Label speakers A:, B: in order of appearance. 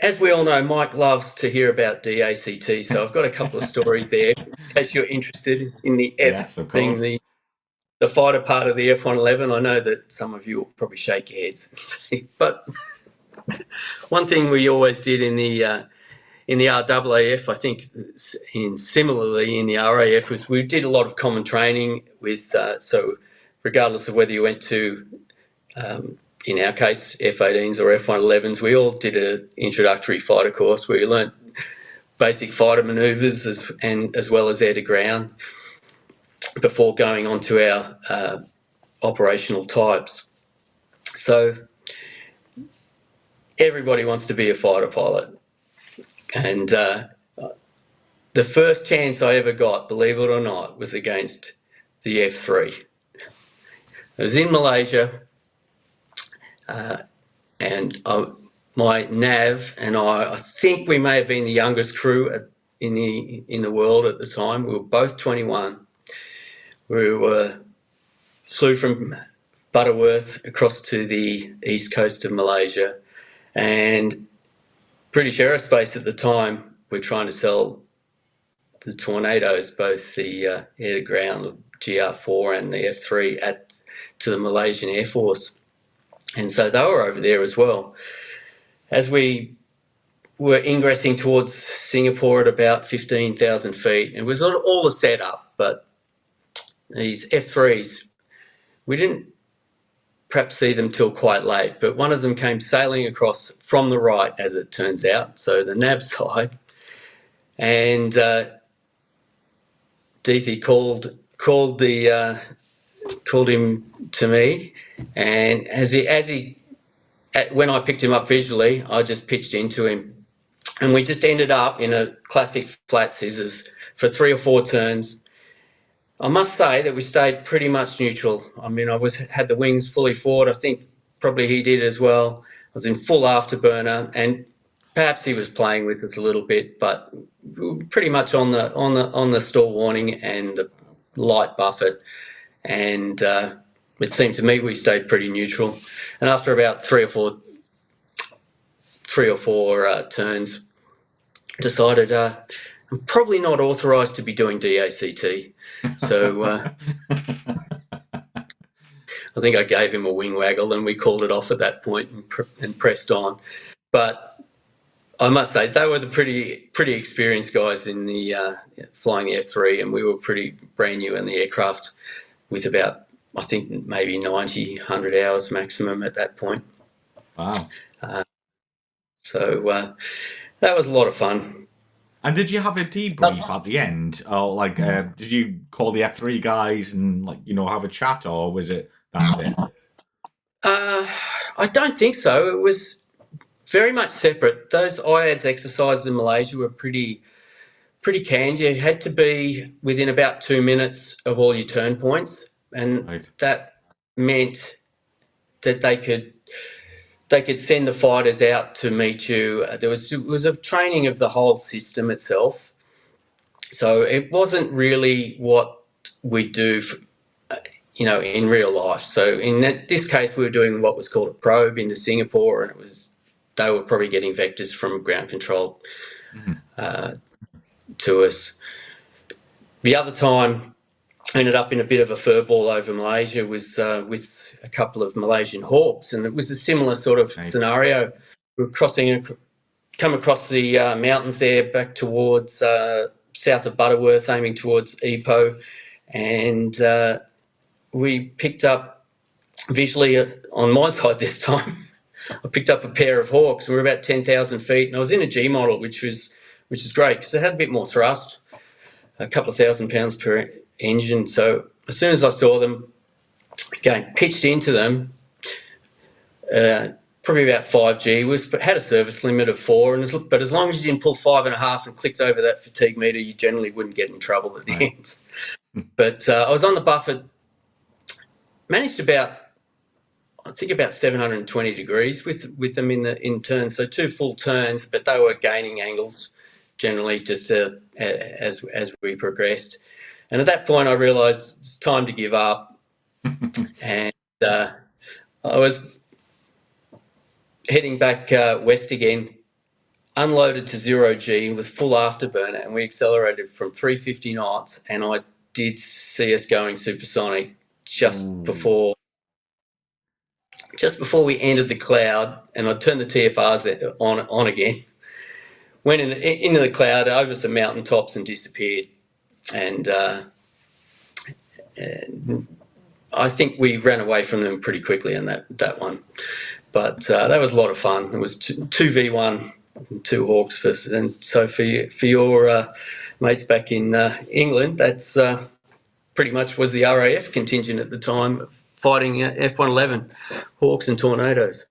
A: as we all know, Mike loves to hear about DACT, so I've got a couple of stories there in case you're interested in the F
B: Yes, of
A: being
B: course.
A: the fighter part of the F-111. I know that some of you will probably shake your heads, but one thing we always did in the RAAF, I think, similarly in the RAF, was we did a lot of common training with. So, regardless of whether you went to, in our case, F-18s or F-111s, we all did an introductory fighter course where you learnt basic fighter manoeuvres as well as air to ground before going on to our operational types. So everybody wants to be a fighter pilot, and the first chance I ever got, believe it or not, was against the F3. It was in Malaysia, and my nav and I think we may have been the youngest crew in the world at the time. We were both 21. We flew from Butterworth across to the east coast of Malaysia, and British Aerospace at the time were trying to sell the Tornadoes, both the air-to-ground GR4 and the F3, to the Malaysian Air Force. And so they were over there as well. As we were ingressing towards Singapore at about 15,000 feet, it was all a setup, but these F3s, we didn't perhaps see them till quite late, but one of them came sailing across from the right, as it turns out, so the nav side, and Deethy called him to me, and when I picked him up visually, I just pitched into him, and we just ended up in a classic flat scissors for 3 or 4 turns. I must say that we stayed pretty much neutral. I mean, had the wings fully forward. I think probably he did as well. I was in full afterburner, and perhaps he was playing with us a little bit, but we were pretty much on the stall warning and the light buffet, and it seemed to me we stayed pretty neutral. And after about three or four turns, decided I'm probably not authorised to be doing DACT. So I think I gave him a wing waggle, and we called it off at that point and pressed on. But I must say they were the pretty experienced guys in the flying the F3, and we were pretty brand new in the aircraft with about, I think, maybe 90, 100 hours maximum at that point.
B: Wow.
A: So that was a lot of fun.
B: And did you have a debrief at the end? Or did you call the F3 guys and have a chat, or was it that's it?
A: I don't think so. It was very much separate. Those IADS exercises in Malaysia were pretty canned. You had to be within about 2 minutes of all your turn points, and
B: right.
A: That meant that they could send the fighters out to meet you. It was a training of the whole system itself. So it wasn't really what we do, in real life. So in this case, we were doing what was called a probe into Singapore, and they were probably getting vectors from ground control to us. The other time, I ended up in a bit of a furball over Malaysia was with a couple of Malaysian Hawks, and it was a similar sort of scenario. We were come across the mountains there back towards south of Butterworth, aiming towards Ipoh, and we picked up visually on my side this time. I picked up a pair of Hawks. We were about 10,000 feet, and I was in a G model, which is great because it had a bit more thrust, a couple of thousand pounds per engine. So as soon as I saw them, again, pitched into them, probably about 5G, but had a service limit of 4. But as long as you didn't pull 5.5 and clicked over that fatigue meter, you generally wouldn't get in trouble at the end. But I was on the buffet, managed about 720 degrees with them in turns, so 2 full turns, but they were gaining angles generally just as we progressed. And at that point, I realised it's time to give up, and I was heading back west again unloaded to 0G with full afterburner, and we accelerated from 350 knots, and I did see us going supersonic just before we entered the cloud, and I turned the TFRs on again. Went into the cloud, over some mountaintops, and disappeared. And I think we ran away from them pretty quickly in that one. But that was a lot of fun. It was 2v1, 2 Hawks versus. And so for your mates back in England, that's pretty much was the RAF contingent at the time, fighting F-111 Hawks and Tornadoes.